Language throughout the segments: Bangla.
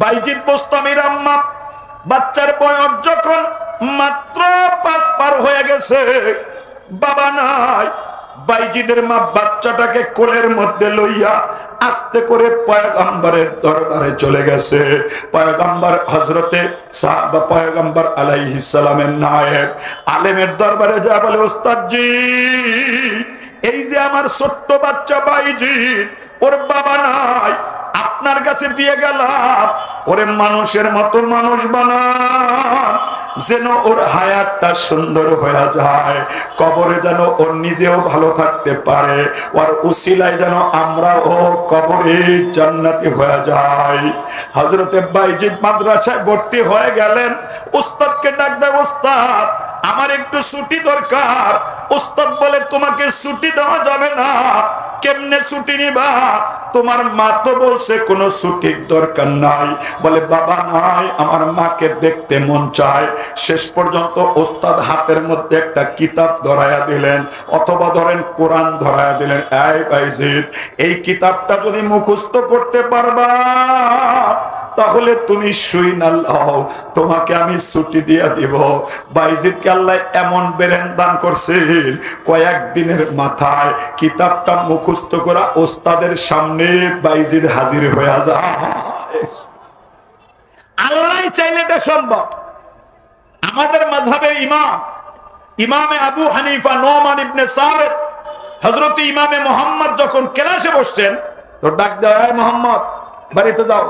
বাইজিদ বোস্তামির আম্মা বাচ্চার বয়স যখন মাত্র 5 পার হয়ে গেছে, বাবা নাই, বাইজিদের মা বাচ্চাটাকে কোলের মধ্যে লইয়া আস্তে করে পয়গম্বরের দরবারে চলে গেছে। পয়গম্বর হযরতে সাহাবা পয়গম্বর আলাইহিস সালামের নায়েব আলেমের দরবারে যা বলে, ওস্তাদজি এই যে আমার ছোট্ট বাচ্চা বাইজিদ, ওর বাবা নাই, আপনার কাছে দিয়ে গেলাম, ওরে মানুষের মতো মানুষ বানান, যেন ওর হায়াতটা সুন্দর হয়ে যায়, কবরে যেন ওর নিজেও ভালো থাকতে পারে, ওর উসিলায় যেন আমরা ও কবরে জান্নাতি হয়ে যাই। হযরতে বাইজিদ মাদ্রাসায় ভর্তি হয়ে গেলেন। উস্তাদকে ডাক দেয়, উস্তাদ আমার একটু ছুটি দরকার। উস্তাদ বলে, তোমাকে ছুটি দেওয়া যাবে না। কেমনে ছুটি নিবা? তোমার মা তো বলছে কোনো ছুটির দরকার নাই। বলে, বাবা নাই, আমার মাকে দেখতে মন চায়। শেষ পর্যন্ত ওস্তাদ হাতের মধ্যে একটা কিতাব ধরায়া দিলেন, অথবা ধরেন কোরআন ধরায়া দিলেন। এই বাইজিদ, এই কিতাবটা যদি মুখস্থ করতে পারবা তাহলে তুমি শুই না লও, তোমাকে আমি ছুটি দিয়া দিব। বাইজিদকে আল্লাহ এমন বেরেন দান করছেন, কয়েকদিনের মাথায় কিতাবটা মুখস্থ করা ওস্তাদের সামনে বাইজিদ হাজির হয়ে যায়। আল্লাহ চাইলে এটা সম্ভব। আমাদের মাযহাবের ইমামে আবু হানিফা নোমান ইবনে সাবিত, হযরত ইমামে মুহাম্মদ যখন ক্লাসে বসছেন তো ডাক দেয়, মুহাম্মদ বাড়িতে যাও,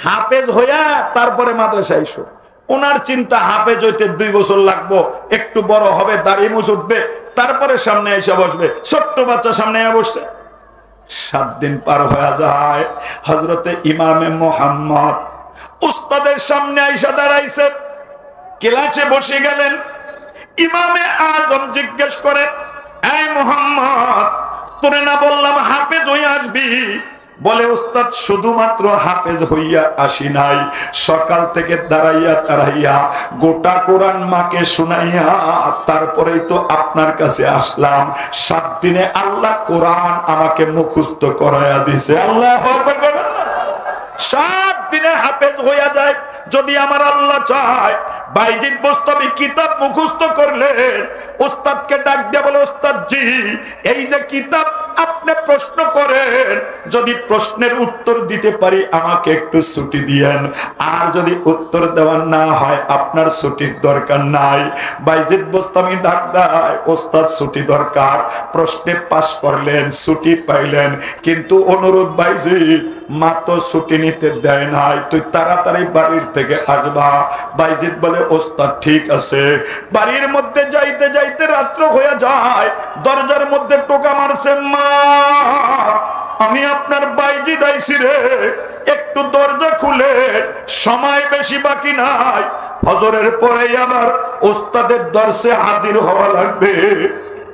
হাফেজ হইয়া তারপরে মাদ্রাসায় এসো। ওনার চিন্তা হাফেজ হইতে 2 বছর লাগবো, একটু বড় হবে, দাড়ি মুছ উঠবে, তারপরে সামনে এসে বসবে। ছোট্ট বাচ্চা সামনে এসে বসছে। 7 দিন পার হয়ে যায়। হযরতে ইমামে মুহাম্মদ উস্তাদের সামনে আইসা দাঁড়াইছে, ক্লাসে বসে গেলেন। ইমামে আজম জিজ্ঞেস করে, এই মুহাম্মদ, তোরে না বললাম হাফেজ হইয়া আসবি? বলে, উস্তাদ শুধুমাত্র হাফেজ হইয়া আসি নাই, সকাল থেকে দাঁড়াইয়া গোটা কোরআন মাকে শুনাইয়া তারপরেই তো আপনার কাছে আসলাম। 7 দিনে আল্লাহ কোরআন আমাকে মুখস্থ করাইয়া দিছে। আল্লাহু আকবার। 7 দিনে হাফেজ হইয়া যায় যদি আমার আল্লাহ চায়। বাইজিদ বোস্তামি কিতাব মুখস্থ করলেন। উস্তাদকে ডাক দিয়ে বলে, উস্তাদ জি, এই যে কিতাব আপনি প্রশ্ন করেন, যদি প্রশ্নের উত্তর দিতে পারি আমাকে একটু ছুটি দিয়েন, আর যদি উত্তর দেওয়ার না হয় আপনার ছুটির দরকার নাই। বাইজিদ বোস্তামি ডাক দেয়, ওস্তাদ ছুটি দরকার। প্রশ্নে পাস করলেন, ছুটি পাইলেন, কিন্তু অনুরোধ বাইজিদ, মা তো ছুটি নিতে দেয় নাই, তুই তাড়াতাড়ি বাড়ির থেকে আসবা। বাইজিদ বলে, ওস্তাদ ঠিক আছে। বাড়ির মধ্যে যাইতে যাইতে রাত্র হয়ে যায়। দরজার মধ্যে টোকা মারছে, মা আমি আপনার বাইজিদ আইছি রে, একটু দরজা খুলে, সময় বেশি বাকি নাই, ফজরের পরে আবার ওস্তাদের দরসে হাজির হওয়া লাগবে।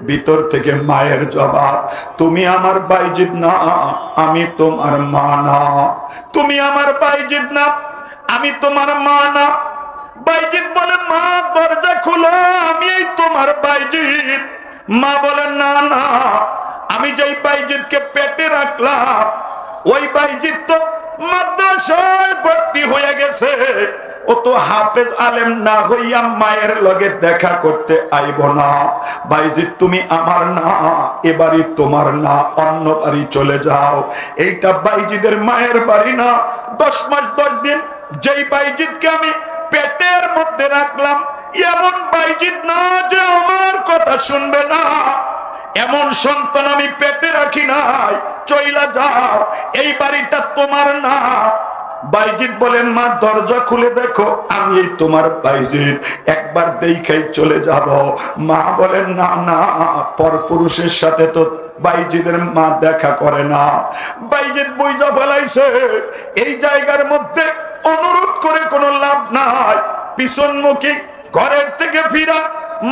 ভিতর থেকে মায়ের জবাব, তুমি আমার বাইজিদ না, আমি তোমার মা না। তুমি আমার বাইজিদ না, আমি তোমার মা না। বাইজিদ বলে, মা দরজা খুলো, আমি তোমার বাইজিদ। মা বলে, না না, আমি যেই বাইজিদকে পেটে রাখলাম ওই বাইজিদ তো মাদ্রাসায় ভর্তি হয়ে গেছে, ও তো হাফেজ আলেম না হইয়া মায়ের লগে দেখা করতে আইব না। বাইজিদ তুমি আমার না, এবারই তোমার না, অন্য বাড়ি চলে যাও। এইটা বাইজিদের মায়ের বাড়ি না। 10 মাস 10 দিন যেই বাইজিদকে আমি পেটের মধ্যে রাখলাম, এমন বাইজিদ না যে আমার কথা শুনবে না। এমন সন্তান আমি পেটে রাখি নাই, চইলা যাও, এই বাড়িটা তোমার না। বাইজিদ বলেন, মা দরজা খুলে দেখো, আমি তোমার বাইজিদ, একবার দেখাই চলে যাব। মা বলেন, না না, পরপুরুষের সাথে তো বাইজিদের মা দেখা করে না। বাইজিদ বুঝা ফেলাইছে এই জায়গার মধ্যে অনুরোধ করে কোনো লাভ নাই। পিছনমুখী ঘরের থেকে ফিরা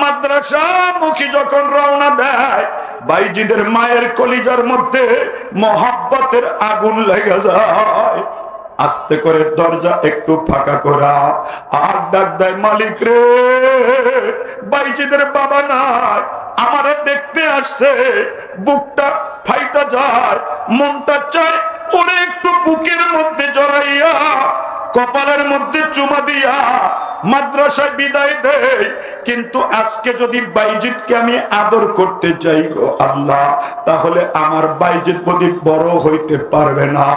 মাদ্রাসা মুখী যখন রওনা দেয়, বাইজিদের মায়ের কলিজার মধ্যে মহব্বতের আগুন লেগে যায়। আস্তে করে দরজা একটু ফাঁকা করা, আর ডাক দেয়, মালিক রে, বাইজিদের বাবা নাই, আমারে দেখতে আসছে। বুকটা ফাইটা যায়, মনটা চায় ওরে একটু বুকের মধ্যে জড়াইয়া কপালের মধ্যে চুমা দিয়া মাদ্রাসায় বিদায় দেয়। কিন্তু আজকে যদি বাইজিদকে আমি আদর করতে চাই গো আল্লাহ, তাহলে আমার বাইজিদ যদি বড় হইতে পারবে না।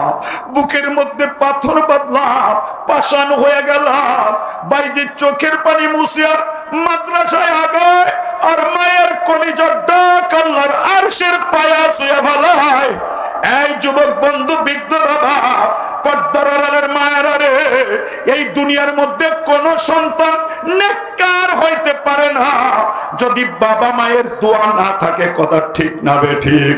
বুকের মধ্যে পাথর বাঁধলাম, পাষাণ হয়ে গেলাম। বাইজিদ চোখের পানি মুছিয়া মাদ্রাসায় আগায়, আর মায়ের কলিজার ডাক আল্লাহর আরশের পায়া শুয়ে ভালায়। এই যুবক বন্ধু, বৃদ্ধ বাবা, পর্দার আড়ালের মায়েরা রে, এই দুনিয়ার মধ্যে কোন সন্তান নেককার হইতে পারে না যদি বাবা মায়ের দোয়া না থাকে। কথা ঠিক না বেঠিক?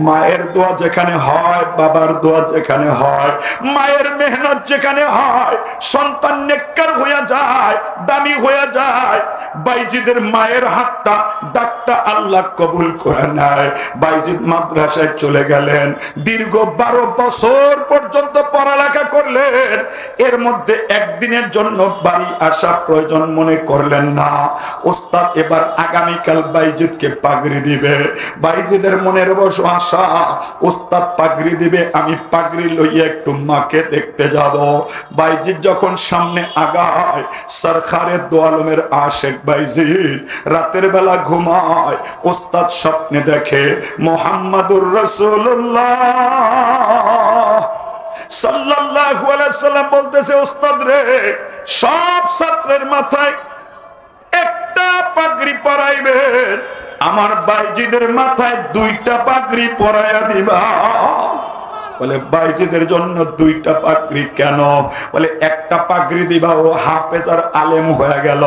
মায়ের দোয়া যেখানে হয়, বাবার দোয়া যেখানে হয়, মায়ের মেহনত যেখানে হয়, সন্তান নেককার হইয়া যায়, দামি হইয়া যায়। বাইজিদের মায়ের হাতটা ডাকটা আল্লাহ কবুল করে নেয়। বাইজিদ মাদ্রাসায় চলে গেলেন, দীর্ঘ 12 বছর পর্যন্ত পড়ালেখা করলেন। এর মধ্যে একদিনের জন্য বাড়ি আসা প্রয়োজন মনে করলেন না। ওস্তাদ এবার আগামীকাল বাইজিদকে পাগড়ি দিবে। বাইজিদের মনের বসো আশা, ওস্তাদ পাগড়ি দিবে, আমি পাগড়ি লইয়া একটু মাকে দেখতে যাব। বাইজিদ যখন সামনে আগায়, সরকারে দো আলমের আশেক বাইজিদ রাতের বেলা ঘুমায়। ওস্তাদ স্বপ্নে দেখে মুহাম্মাদুর রাসূলুল্লাহ সাল্লাল্লাহু আলাইহি সাল্লাম বলতেছে, ওস্তাদ রে, সব ছাত্রের মাথায় একটা পাগড়ি পরাইবেন, আমার বাইজিদের মাথায় 2টা পাগড়ি পরাইয়া দিবা। বলে বাইজিদের জন্য 2টা পাগড়ি কেন? বলে একটা পাগড়ি দিবা ও হাফেজ আর আলেম হয়ে গেল,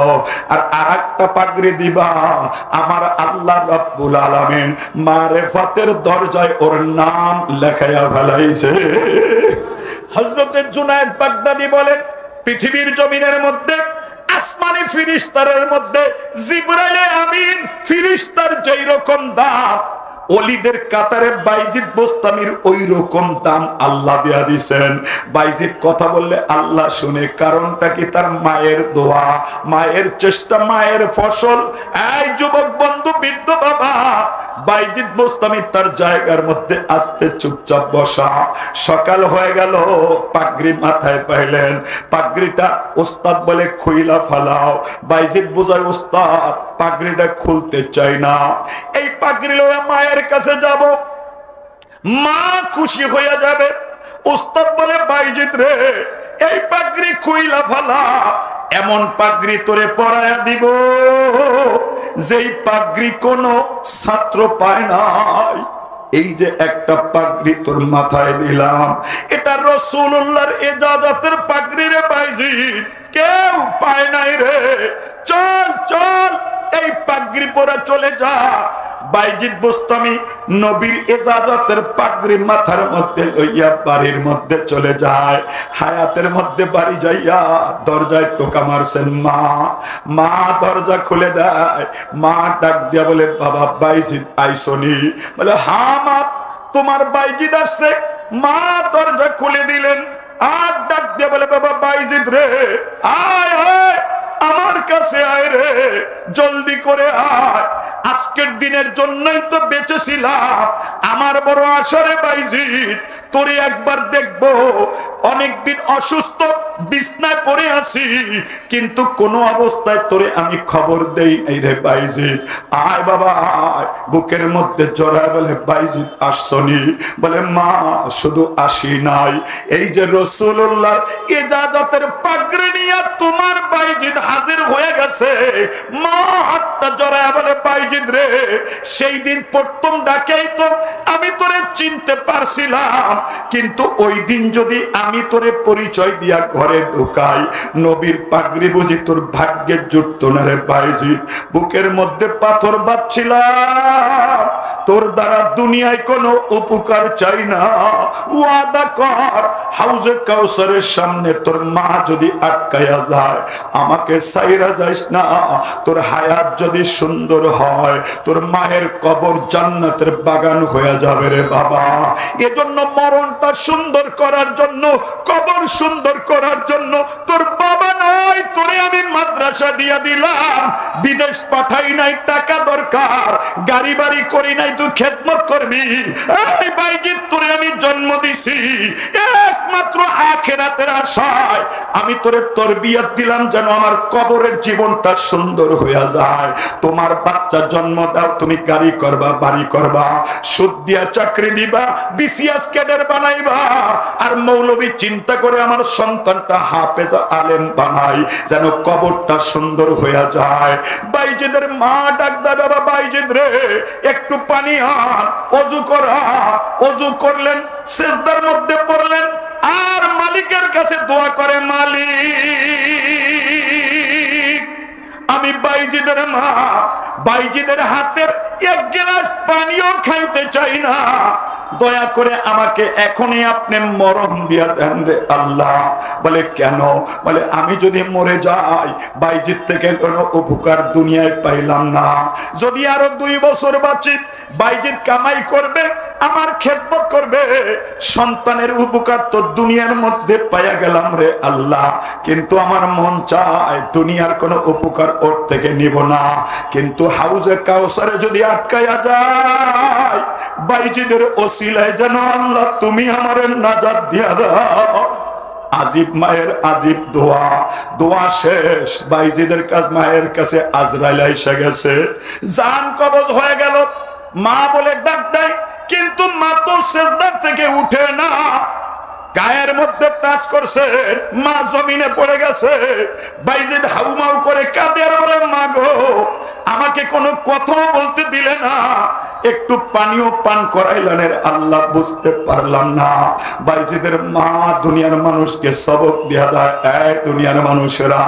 আর আরেকটা পাগড়ি দিবা আমার আল্লাহ রাব্বুল আলামিন মারিফাতের দরজায় ওর নাম লেখায়া ফেলাইছে। হযরতে জুনায়েদ বাগদাদী বলেন, পৃথিবীর জমিনের মধ্যে আসমানি ফিরিস্তারের মধ্যে জিবরাইল আমিন ফিরিস্তার যেই রকম দাম, ওলিদের কাতারে বাইজিদ বোস্তামির ওই রকম দাম আল্লাহ দিয়া দিছেন। বাইজিদ কথা বললে আল্লাহ শুনে, কারণটা কি? তার মায়ের দোয়া, মায়ের চেষ্টা, মায়ের ফসল। এই যুবক বন্ধু, বৃদ্ধ বাবা, বাইজিদ বোস্তামি তার জায়গার মধ্যে আস্তে চুপচাপ বসা। সকাল হয়ে গেল, পাগড়ি মাথায় পাইলেন, পাগড়িটা ওস্তাদ বলে খুইলা ফালাও। বাইজিদ বোঝায়, ওস্তাদ পাগড়িটা খুলতে চাই না, এই পাগড়ি লইয়া মায়ের কাছে যাব, মা খুশি হইয়া যাবে। ওস্তাদ বলে, বাইজিদ রে, এই পাগড়ি খুইলা ফালা, এমন পাগড়ি তোরে পরায়া দিব যেই পাগড়ি কোনো ছাত্র পায় নাই। এই যে একটা পাগড়ি তোর মাথায় দিলাম, এটা রাসূলুল্লাহর ইজাজতের পাগড়ি রে বাইজিদ, কেউ পায় নাই রে। চল চল, এই পাগড়ি পরা চলে যা। বাইজিদ বোস্তামি নবীর ইজাজতের পাগড়ি মাথার মধ্যে লইয়া বাড়ির মধ্যে চলে যায়। হায়াতের মধ্যে বাড়ি যাইয়া দরজায় টোকা মারছেন মা। মা দরজা খুলে দেয়। মা ডাক দিয়া বলে, বাবা বাইজিদ আইসনি? বলে, হ্যাঁ মা, তোমার বাইজিদ আসছে। মা দরজা খুলে দিলেন, আর ডাক দিয়া বলে, বাবা বাইজিদ রে, আয় আয়, আমার কাছে আয় রে, জলদি করে আয়। আজকের দিনের জন্যই তো বেঁচেছিলাম, আমার বড় আশা রে বাইজিদ, তোরে একবার দেখবো। অনেকদিন অসুস্থ, বিছনায় পড়ে আছি, কিন্তু কোনো অবস্থায় তোরে আমি খবর দেই নাই রে বাইজিদ, আয় বাবা আয়। বুকের মধ্যে জড়ায় বলে, বাইজিদ আসছনি? বলে, মা শুধু আসি নাই, এই যে রাসূলুল্লাহর ইজাজতের পাগড়ি নিয়ে তোমার বাইজিদ হাজির হয়ে গেছে। মা হাতটা জড়ায় বলে, বাইজিদ রে, সেই দিন প্রথম ডাকেই তো আমি তোরে চিনতে পারছিলাম, কিন্তু ওই দিন যদি আমি তোরে পরিচয় দিয়া ঘরে ঢুকাই, নবীর পাগড়ি বুঝি তোর ভাগ্যে জুটতো না রে বাইজিদ। বুকের মধ্যে পাথর বাঁধছিলাম, তোর দ্বারা দুনিয়ায় কোনো উপকার চাই না। ওয়াদা কর, হাউজে কাউসারের সামনে তোর মা যদি আটকায়া যায়, আমাকে সাইরা যাইস না। তোর হায়াত যদি সুন্দর হয়, তোর মায়ের কবর জান্নাতের বাগান হয়ে যাবে রে বাবা। এজন্য মরণটা সুন্দর করার জন্য, কবর সুন্দর করার জন্য তোর বাবা নাই, তোরে আমি মাদ্রাসা দিয়া দিলাম। বিদেশ পাঠাই নাই, টাকা দরকার, গাড়ি বাড়ি করি নাই, তুই খেদমত করবি। এই বাইজিদ, তোরে আমি জন্ম দিছি, 1 একমাত্র আখিরাতের আশায় আমি তোরে তরবিয়ত দিলাম যেন আমার কবরের জীবনটা সুন্দর হয়ে যায়। তোমার বাচ্চা জন্ম দাও, তুমি গাড়ি করবা, বাড়ি করবা, সুদ দিয়া চাকরি দিবা, বিসিএস ক্যাডার বানাইবা, আর মৌলবী চিন্তা করে আমার সন্তানটা হাফেজ আলেম বানাই যেন কবরটা সুন্দর হয়ে যায়। বাইজিদের মা ডাক দা, বাবা বাইজিদ রে একটু পানি আন, ওযু করা। ওযু করলেন, সিজদার মধ্যে পড়লেন, আর মালিকের কাছে দোয়া করে, মালিক আমি বাইজিদের মা, বাইজিদের হাতের এক গ্লাস পানিও খাইতে চাই না, দয়া করে আমাকে এখনই আপনি মরণ দিয়া দেন রে আল্লাহ। বলে কেন? বলে আমি যদি মরে যাই বাইজিদ থেকে কোনো উপকার দুনিয়ায় পাইলাম না, যদি আরো 2 বছর বাঁচি বাইজিদ কামাই করবে, আমার খেদমত করবে, সন্তানের উপকার তো দুনিয়ার মধ্যে পাইয়া গেলাম রে আল্লাহ, কিন্তু আমার মন চায় দুনিয়ার কোনো উপকার ওর থেকে নিব না, কিন্তু হাউজে কাউসারে যদি আটকায়া যায় বাইজিদের ওসিলায় যেন আল্লাহ তুমি আমার নাজাত দিয়া দাও। আজিব মায়ের আজিব দোয়া, দোয়া শেষ, বাইজিদের কাছে মায়ের কাছে আজরাইল এসে গেছে, জান কবজ হয়ে গেল। মা বলে ডাক দেয়, কিন্তু মা তো সিজদার থেকে উঠে না, গায়ের মধ্যে টাচ করছে, মা জমিনে পড়ে গেছে। বাইজিদ হাউমাউ করে কাঁদে আর বলে, মা গো আমাকে কোনো কথা বলতে দিলে না, একটু পানিও পান করাইলেন আল্লাহ, বুঝতে পারলাম না। বাইজিদের মা দুনিয়ার মানুষকে সবক দিয়া দেয়, এই দুনিয়ার মানুষেরা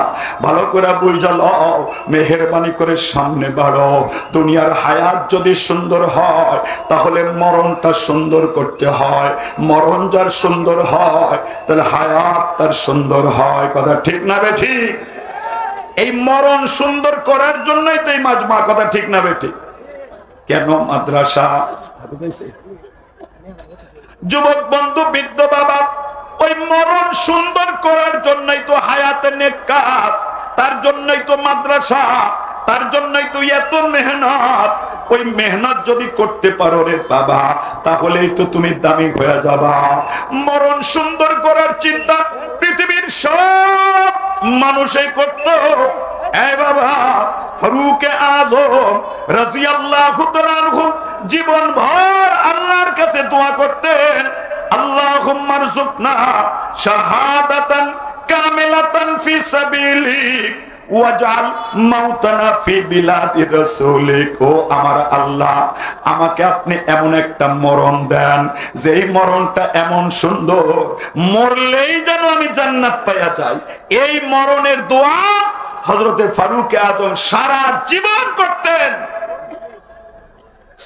ভালো করে বুঝা লও, মেহেরবানি করে সামনে বাড়ো। দুনিয়ার হায়াত যদি সুন্দর হয় তাহলে মরণটা সুন্দর করতে হয়, মরণ যার সুন্দর হয় তাহলে হায়াত তার সুন্দর হয়। কথা ঠিক না বে ঠিক? এই মরণ সুন্দর করার জন্যই তো এই মাজমা। কথা ঠিক না বে ঠিক? কেন মাদ্রাসা? যুবক বন্ধু, বৃদ্ধ বাবা, ওই মরণ সুন্দর করার জন্যই তো হায়াতের নেক কাজ, তার জন্যই তো মাদ্রাসা, তার জন্যই তো এত মেহনত। ওই মেহনত যদি করতে পারো রে বাবা, তাহলেই তো তুমি দামি হয়ে যাবা। মরণ সুন্দর করার চিন্তা পৃথিবীর সব মানুষই করত। এই বাবা ফারুকে আজম রাদিয়াল্লাহু তাআলা আনহু জীবন ভর আল্লাহর কাছে দোয়া করতেন, আল্লাহুম্মা রযুকনা শাহাদাতান কামিলাতান ফি সাবিলিক ওয়াজআল মাউতানা ফি বিলাদি রাসূলিক। ও আমার আল্লাহ, আমাকে আপনি এমন একটা মরণ দেন যেই মরণটা এমন সুন্দর, মরলেই যেন আমি জান্নাত পাইয়া যাই। এই মরণের দোয়া হযরতে ফারুক আজম সারা জীবন করতেন।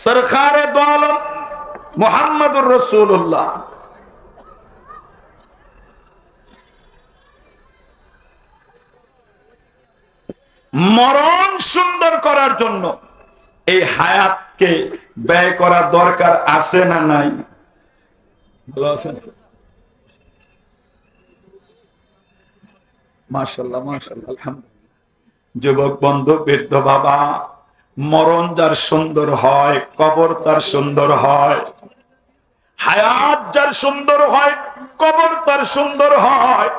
সরকারে দো আলম মুহাম্মদুর রাসূলুল্লাহ মরণ সুন্দর করার জন্য এই হায়াতকে ব্যয় করা দরকার আছে না নাই? মাশাআল্লাহ মাশাআল্লাহ আলহামদুলিল্লাহ। যুবক বন্ধু, বৃদ্ধ বাবা, মরণ যার সুন্দর হয় কবর তার সুন্দর হয়, হায়াত যার সুন্দর হয় কবর তার সুন্দর হয়।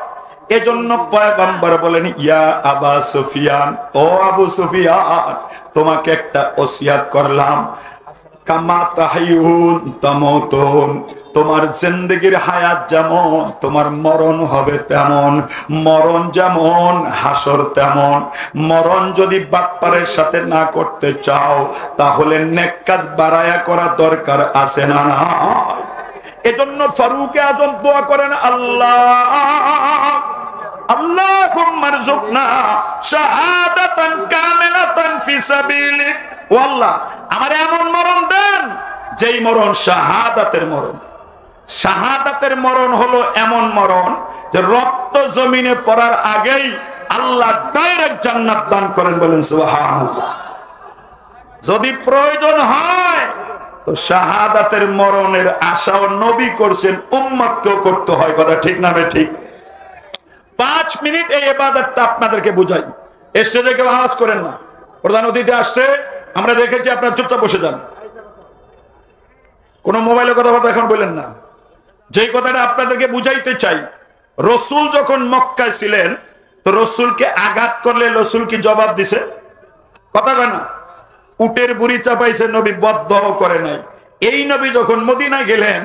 এজন্য পয়গম্বর বলেন, ইয়া আবা সুফিয়ান, ও আবু সুফিয়ান, তোমাকে একটা ওসিয়াত করলাম, কামা তাহাইয়ুন তামুতুন, তোমার জিন্দেগির হায়াত যেমন তোমার মরণ হবে তেমন, মরণ যেমন হাসর তেমন। মরণ যদি বাটপারের সাথে না করতে চাও তাহলে নেক কাজ বাড়ায়া করা দরকার আছে না নাই? এজন্য ফারুক আজম দোয়া করেন, আল্লাহ আল্লাহুম্মা রযুকনা শাহাদাতান কামিলাতান ফি সাবিলিক। ও আল্লাহ, আমার এমন মরণ দেন যেই মরণ শাহাদাতের মরণ। শাহাদাতের মরণ হলো এমন মরণ যে রক্ত জমিনে পড়ার আগেই আল্লাহ ডাইরেক্ট জান্নাত দান করেন। বলেন সুবহানাল্লাহ। যদি প্রয়োজন হয় তো শাহাদাতের মরণের আশাও নবী করছেন, উম্মতকেও করতে হয়। কথা ঠিক না বে ঠিক? 5 মিনিট এই ইবাদতটা আপনাদেরকে বুঝাই। স্টেজে কেউ আওয়াজ করেন না। প্রধান অতিথি আসছে, আমরা দেখেছি আপনারা চুপচাপ বসে যান, কোন মোবাইলে কথাবার্তা এখন বলেন না। যেই কথাটা আপনাদেরকে বুঝাইতে চাই, রসুল যখন মক্কায় ছিলেন তো রসুলকে আঘাত করলে রসুল কি জবাব দিছে? কথা বলে না। উটের বুড়ি চাপাইছে, নবী বদদোয়া করে নাই। এই নবী যখন মদিনায় গেলেন,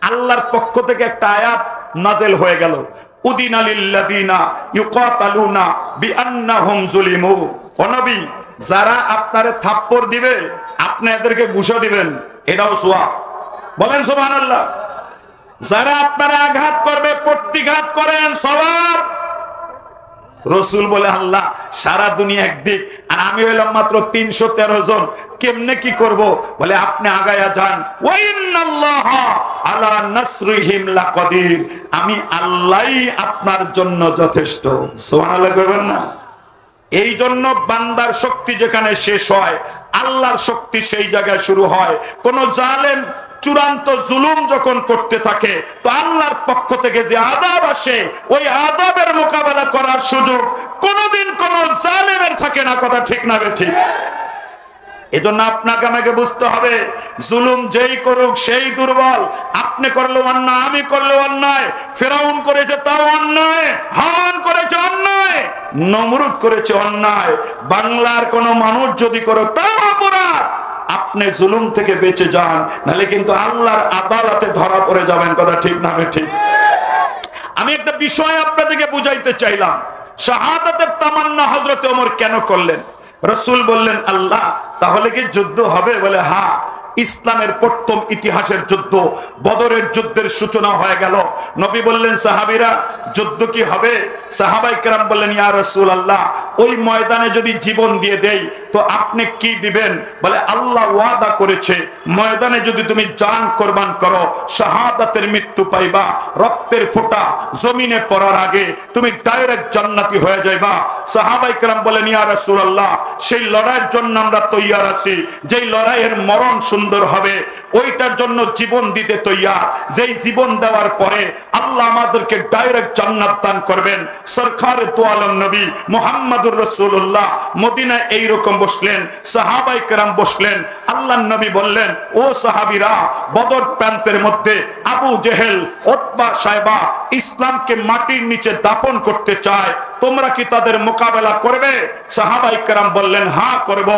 আল্লাহর পক্ষ থেকে একটা আয়াত নাজেল হয়ে গেল, উদিনা লিল্লাযিনা ইউকাতালুনা বিআন্নাহুম যুলিমু। ও নবী, যারা আপনারে থাপ্পড় দিবে আপনি এদেরকে ঘুষা দিবেন, এটাও সওয়াব। বলেন সুবহানাল্লাহ। যারা আপনারা আঘাত করবে, প্রতিঘাত করেন, সওয়াব। রসুল বলে, আল্লাহ সারা দুনিয়া একদিক আর আমি হইলাম মাত্র 313 জন, কেমনে কি করব? বলে আপনি আগায়া যান, ওয়া ইন্নাল্লাহা আলা নাসরিহিম লাকাদির, আমি আল্লাহই আপনার জন্য যথেষ্ট। সুবহানাল্লাহ কইবেন না? এই জন্য বান্দার শক্তি যেখানে শেষ হয়, আল্লাহর শক্তি সেই জায়গায় শুরু হয়। কোন জালেম চূড়ান্ত জুলুম যখন করতে থাকে তো আল্লাহর পক্ষ থেকে যে আযাব আসে, ওই আযাবের মোকাবেলা করার সুযোগ কোনোদিন কোন জালেমের থাকে না। কথা ঠিক না ঠিক? এজন্য আপনাকে আমাকে বুঝতে হবে, জুলুম যেই করুক সেই দুর্বল। আপনি করলে অন্যায়, আমি করলে অন্যায়, ফেরাউন করেছে তাও অন্যায়, হামান করেছে অন্যায়, নমরুদ করেছে অন্যায়, বাংলার কোন মানুষ যদি করে তাও অপরাধ। আপনি জুলুম থেকে বেঁচে যান, নাহলে কিন্তু আল্লাহর আদালতে ধরা পড়ে যাবেন। কথা ঠিক না ঠিক? আমি একটা বিষয় আপনাদেরকে বুঝাইতে চাইলাম, শাহাদাতের তামান্না হযরত ওমর কেন করলেন? রাসূল বললেন, আল্লাহ তাহলে কি যুদ্ধ হবে? বলে হ্যাঁ, ইসলামের প্রথম ইতিহাসের যুদ্ধ বদরের যুদ্ধের সূচনা হয়ে গেল। নবী বললেন, সাহাবীরা যুদ্ধ কি হবে? সাহাবায়ে কেরাম বললেন, ইয়া রাসূলুল্লাহ, ওই ময়দানে যদি জীবন দিয়ে দেই তো আপনি কি দিবেন? বলে আল্লাহ ওয়াদা করেছে, ময়দানে যদি তুমি জান কুরবান করো শাহাদাতের মৃত্যু পাইবা, রক্তের ফোঁটা জমিনে পড়ার আগে তুমি ডাইরেক্ট জান্নাতি হয়ে যাইবা। সাহাবায়ে কেরাম বলেন, ইয়া রাসূলুল্লাহ, সেই লড়াইয়ের জন্য আমরা তৈয়ার আছি, যেই লড়াইয়ের মরণ সুন্দর হবে ওইটার জন্য জীবন দিতে তৈয়ার, যেই জীবন দেওয়ার পরে আল্লাহ আমাদেরকে ডাইরেক্ট জান্নাত দান করবেন। সরকার দু আলম নবী মুহাম্মদুর রাসূলুল্লাহ মদিনায় এইরকম বসলেন, সাহাবায়ে কেরাম বসলেন। আল্লাহর নবী বললেন, ও সাহাবীরা, বদর প্রান্তের মধ্যে আবু জেহেল, উতবা, সাইবা ইসলামকে মাটির নিচে দাফন করতে চায়, তোমরা কি তাদের মোকাবেলা করবে? সাহাবায়ে কেরাম বললেন, হ্যাঁ করব।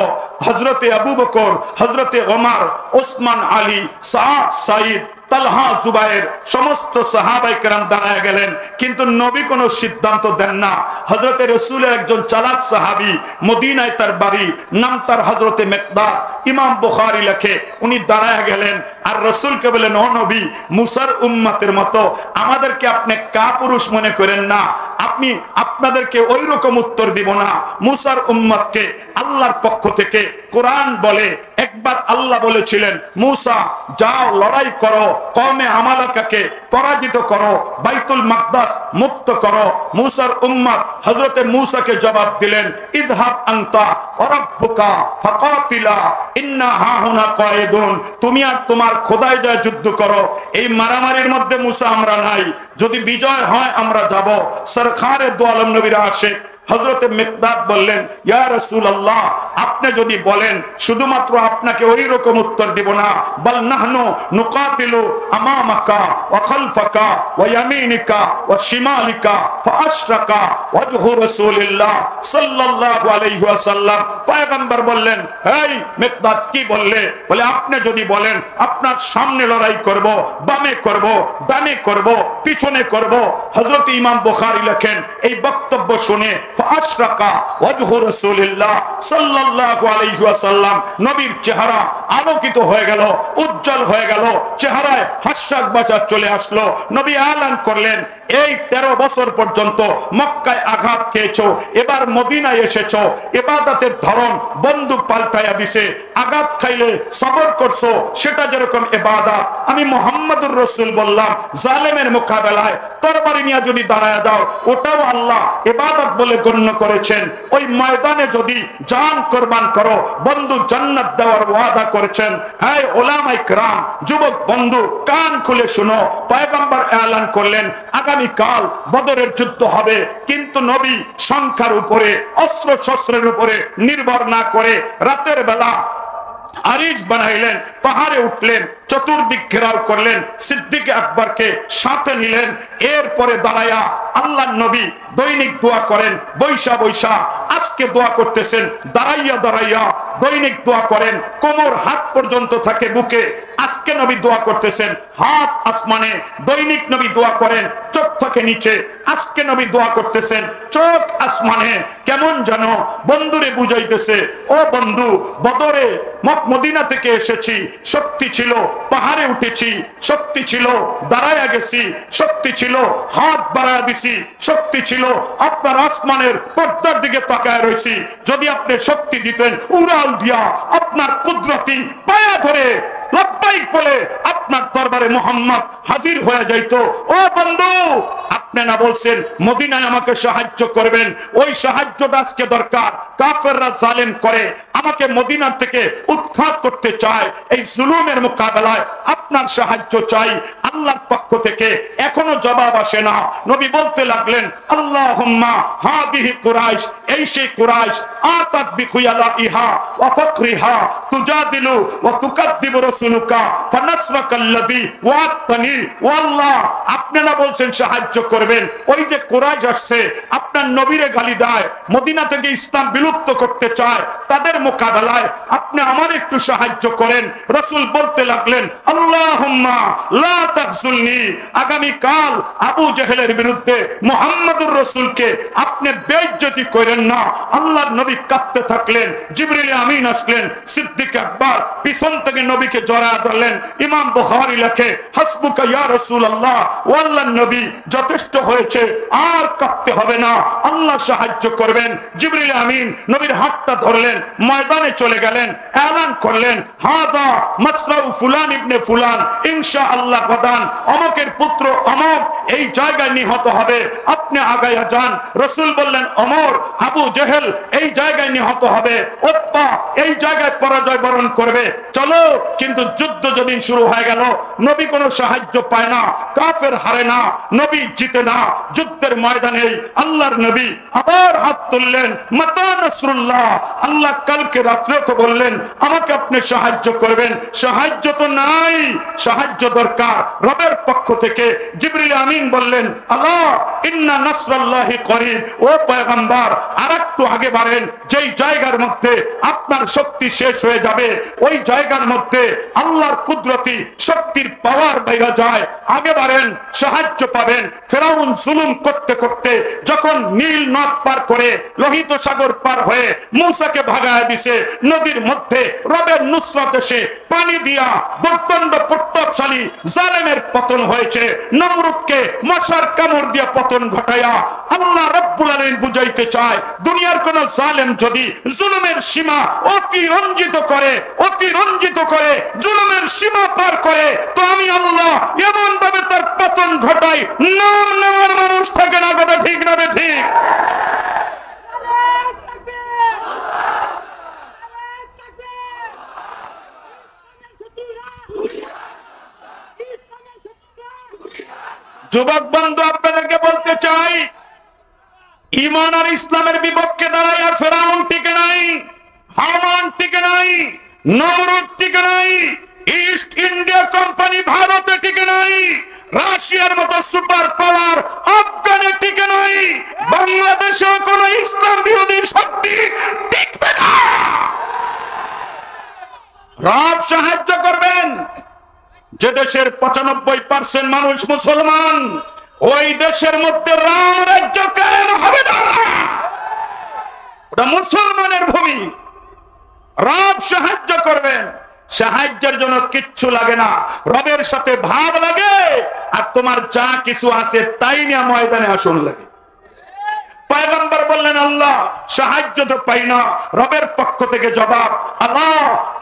হযরতে আবু বকর, হযরতে ওমর, ওসমান, আলী, সাদ, সাইদ, তালহা, জুবায়ের সমস্ত সাহাবায়ে কেরাম দাঁড়ায় গেলেন, কিন্তু নবী কোনো সিদ্ধান্ত দেন না। হযরতে রাসূলের একজন চালাক সাহাবী, মদিনায় তার বাড়ি, নাম তার হযরতে মিকদাদ, ইমাম বুখারী লেখে, উনি দাঁড়ায় গেলেন আর রাসূলকে বলেন, ও নবী, মুসার উম্মতের মতো আমাদেরকে আপনি কাপুরুষ মনে করেন না, আপনি আপনাদেরকে ওই রকম উত্তর দিব না। মুসার উম্মতকে আল্লাহর পক্ষ থেকে কোরআন বলে, একবার আল্লাহ বলেছিলেন, মুসা যাও লড়াই করো, কওমে আমালাকাকে পরাজিত করো, বাইতুল মাকদাস মুক্ত করো। মুসার উম্মত হযরতে মুসাকে জবাব দিলেন, ইযহাব আনতা ওয়া রাব্বুকা ফাকাতিলা ইন্না হাহুনা কায়েদুন, তুমি আর তোমার খোদাই যায় যুদ্ধ করো, এই মারামারির মধ্যে মুসা আমরা নাই, যদি বিজয় হয় আমরা যাব। সরকারে দু আলম নবীরা আসে। হযরতে মিকদাদ বললেন, ইয়া রাসূলুল্লাহ, আপনি যদি বলেন শুধুমাত্র আপনাকে ওই রকম উত্তর দিব না, বল নাহনু নুকাতিলু আমামাকা ওয়া খালফাকা ওয়া ইয়ামিনিকা ওয়া শিমালিকা ফাআশরাকা ওয়াজহু রাসূলিল্লাহ সাল্লাল্লাহু আলাইহি ওয়াসাল্লাম। পয়গম্বর বললেন, এই মিকদাদ কি বললে? বলে আপনি যদি বলেন আপনার সামনে লড়াই করব, বামে করব, ডানে করব, পিছনে করব। হযরত ইমাম বুখারী লেখেন, এই বক্তব্য শুনে ফাআশরাকা ওয়াজহু রাসূলিল্লাহ সাল্লাল্লাহু আলাইহি ওয়াসাল্লাম, নবীর চেহারা আলোকিত হয়ে গেল, উজ্জ্বল হয়ে গেল, চেহারায় হাস্যাক বাঁচা চলে আসলো। নবী এলান করলেন, এই 13 বছর পর্যন্ত মক্কায় আঘাত খেয়েছো, এবার মদিনায় এসেছো, ইবাদতের ধরন বন্দুক পাল্টাইয়া দিছে, আঘাত খাইলে সবর করছো, সেটা যেরকম ইবাদত। আমি মুহাম্মদুর রাসূল বললাম, জালেমের মোকাবেলায় তরবারি নিয়ে যদি দাঁড়ায় দাও, ওটাও আল্লাহ ইবাদত বলে গণ্য করেছেন। ওই ময়দানে যদি জান কুরবান করো, বন্ধু জান্নাত দেওয়ার ওয়াদা করেছেন। এই উলামায়ে কেরাম, যুবক বন্ধু, কান খুলে শুনো, পয়গম্বর এলান করলেন, আগামী কাল বদরের যুদ্ধ হবে, কিন্তু নবী সংখ্যার উপরে, অস্ত্র শস্ত্রের উপরে নির্ভর না করে রাতের বেলা আরিজ বানাইলেন, পাহাড়ে উঠলেন, চতুর্দিক ঘেরাও করলেন, সিদ্দিক আকবরকে সাথে নিলেন। এরপরে দাঁড়ায়া আল্লাহর নবী দৈনিক দোয়া করেন, বৈশা বৈশা। আজকে দোয়া করতেছেন দাঁড়াইয়া দাঁড়াইয়া, দৈনিক দোয়া করেন, কোমর হাত পর্যন্ত থাকে বুকে। আজকে নবী দোয়া করতেছেন হাত আসমানে, দৈনিক নবী দোয়া করেন চোখ থেকে নিচে। আজকে নবী দোয়া করতেছেন চোখ আসমানে। কেমন জানো বন্ধুরে বুঝাইতেছে, ও বন্ধু, বদরে মদিনা থেকে এসেছি, শক্তি ছিল পাহাড়ে উঠেছি, শক্তি ছিল দাঁড়ায়া গেছি, শক্তি ছিল হাত বাড়ায়া দিছি, শক্তি ছিল আপনার আসমানের পর্দার দিকে তাকায় রয়েছি। যদি আপনি শক্তি দিতেন, উড়াল দিয়া আপনার কুদরতি পায়া ধরে লব্বাইক বলে আপনার দরবারে মুহাম্মদ হাজির হয়ে যাইতো। ও বন্ধু, আপনি না বলছেন মদিনায় আমাকে সাহায্য করবেন, ওই সাহায্যটা আজকে দরকার। কাফেররা জালেম করে, আমাকে মদিনার থেকে উৎখাত করতে চায়। এই জুলুমের মোকাবেলায় আপনার সাহায্য চাই আল্লাহর পক্ষ থেকে। এখনো জবাব আসে না। নবী বলতে লাগলেন আল্লাহুম্মা হাদিহি কুরাইশ, এই সেই কুরাইশ আতাত বিখুয়ালাইহা ওয়া ফাকরিহা তুজাদিলু ওয়া তুকাদ্দিবু রাসূলুকা ফানাসরাকাল্লাযী ওয়া'তানি। ও আল্লাহ, আপনি না বলছেন সাহায্য করবেন, ওই যে কুরাইশ আসছে আপনার নবীরে গালি দেয়, মদিনা থেকে ইসলাম বিলুপ্ত করতে চায়, তাদের মোকাবেলায় আপনি আমার একটু সাহায্য করেন। রাসূল বলতে লাগলেন আল্লাহুম্মা লা তাখজুলনি, আগামী কাল আবু জেহেলের বিরুদ্ধে মুহাম্মদুর রাসূলকে আপনি বেইজ্জতি করেন না। আল্লাহর নবী কাঁদতে থাকলেন, জিবরিল আমিন আসলেন, সিদ্দিক আকবর পিছন থেকে নবীকে জড়ায় ধরলেন। ইমাম বুখারী লেখে হাসবুকা ইয়া রাসূলুল্লাহ, ও আল্লাহর নবী যথেষ্ট হয়েছে, আর কাঁদতে হবে না, আল্লাহ সাহায্য করবেন। জিবরিল আমিন নবীর হাতটা ধরলেন, ময়দানে চলে গেলেন, এলান করলেন হাযা মাসরাউ ফুলান ইবনে ফুলান ইনশাআল্লাহ গাদান, অমকের পুত্র অমক এই জায়গায় নিহত হবে, আপনি আগায়া যান। রাসূল বললেন ওমর, আবু জেহেল এই জায়গায় নিহত হবে, উতবা এই জায়গায় পরাজয় বরণ করবে, চলো। কিন্তু যুদ্ধ যেদিন শুরু হয়ে গেল, নবী কোনো সাহায্য পায় না, কাফের হারে না, নবী জিতে না। যুদ্ধের ময়দানে আল্লাহর নবী আবার হাত তুললেন, মাতা নাসরুল্লাহ, আল্লাহ কালকে রাত্রে তো বললেন আমাকে আপনি সাহায্য করবেন, সাহায্য তো নাই, সাহায্য দরকার রবের পক্ষ থেকে। জিবরিল আমিন বললেন আল্লাহ ইন্না নাসরাল্লাহি করিব, ও পয়গম্বর আরেকটু আগে বাড়েন, যেই জায়গার মধ্যে আপনার শক্তি শেষ হয়ে যাবে, ওই জায়গার মধ্যে আল্লাহর কুদরতি শক্তির পাওয়ার বাইরে যায়, আগে বাড়েন, সাহায্য পাবেন। ফেরাউন জুলুম করতে করতে যখন নীল নদ পার করে লোহিত সাগর পার হয়ে মূসাকে ভাগায় দিছে, নদীর মধ্যে রবের নুসরত এসে পানি দিয়া দুর্দণ্ড প্রতাপশালী জালেমের পতন হয়েছে। নমরুদকে মশার কামড় দিয়া পতন ঘটায়া আল্লাহ রাব্বুল আলামিন বুঝাইতে চায়, দুনিয়ার কোন জালেম যদি জুলুমের সীমা অতিরঞ্জিত করে জুলুমের সীমা পার করে, তো আমি আল্লাহ এমন ভাবে তার পতন ঘটাই, নাম নেওয়ার মানুষ থাকে না। কথা ঠিক না? ঠিক। যুবক বন্ধু, আপনাদেরকে বলতে চাই, ঈমান আর ইসলামের বিপক্ষে দাঁড়ায় আর ফেরাউন টিকে নাই, হামান টিকে নাই, নমরুদ টিকে নাই, ইস্ট ইন্ডিয়া কোম্পানি ভারতে টিকে নাই, রাশিয়ার মতো সুপার পাওয়ার আফগানে টিকে নাই, বাংলাদেশেও কোন ইসলাম বিরোধী শক্তি টিকবে না। রব সাহায্য করবেন। যে দেশের 95% মানুষ মুসলমান, ওই দেশের মধ্যে রাম রাজ্য কায়েম হবে না। ওটা মুসলমানের ভূমি। রব সাহায্য করবেন। সাহায্যের জন্য কিচ্ছু লাগে না, রবের সাথে ভাব লাগে, আর তোমার যা কিছু আছে তাই নিয়ে ময়দানে আসন লাগে। পয়গম্বর বললেন আল্লাহ সাহায্য তো পাই না, রবের পক্ষ থেকে জবাব আল্লাহ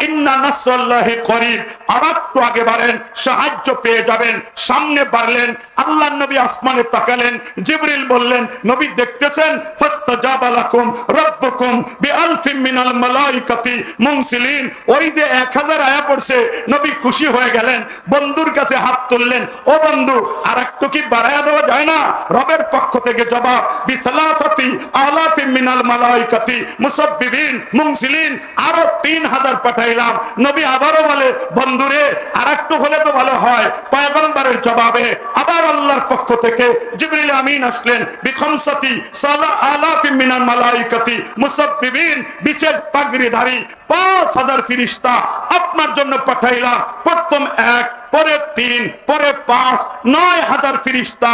ইন্না নাসরাল্লাহি করিব, আরেকটু আগে বাড়েন, সাহায্য পেয়ে যাবেন। সামনে বাড়লেন, আল্লাহর নবী আসমানে তাকালেন, জিবরিল বললেন নবী দেখতেছেন, ফাস্তাজাবা লাকুম রাব্বুকুম বিআলফিন মিনাল মালাইকাতি মুনসিলিন, ওই যে 1000 আয়া পড়ছে, নবী খুশি হয়ে গেলেন, বন্ধুর কাছে হাত তুললেন, ও বন্ধু আরেকটু কি বাড়ায়া দেওয়া যায় না? রবের পক্ষ থেকে জবাব বিসালাতাতি আলাফিন মিনাল মালাইকাতি মুসাব্বিবিন মুনজিলিন, আরো 3000 পাঠাইলাম। নবী আবারও বলে বন্ধুরে আরেকটু হলে তো ভালো হয়। পয়গম্বরের জবাবে আবার আল্লাহর পক্ষ থেকে জিবরিল আমিন আসলেন, বিখামসাতি আলাফিন মিনাল মালাইকাতি মুসাব্বিবিন, বিশেষ পাগড়িধারী 5000 ফেরেশতা আপনার জন্য পাঠাইলাম। প্রথম 1, পরে 3, পরে 5, 9000 ফেরেশতা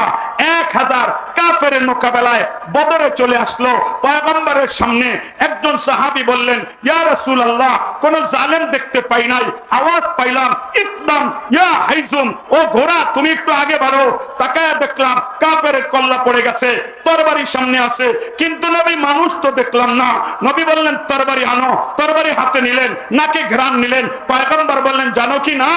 1000 কাফেরের মোকাবেলায় বদরে চলে আসলো। পয়গম্বরের সামনে একজন সাহাবী বললেন, ইয়া রাসূলুল্লাহ, কোন জালেম দেখতে পাই নাই, আওয়াজ পাইলাম ইকদাম ইয়া হাইজুম, ও ঘোড়া তুমি একটু আগে বাড়ো। তাকায় দেখলাম কাফেরের কল্লা পড়ে গেছে, তরবারি সামনে আছে, কিন্তু নবী মানুষ তো দেখলাম না। নবী বললেন তরবারি আনো। তরবারি হাতে নিলেন, নাকে ঘ্রাণ নিলেন। পয়গম্বর বললেন জানো কি না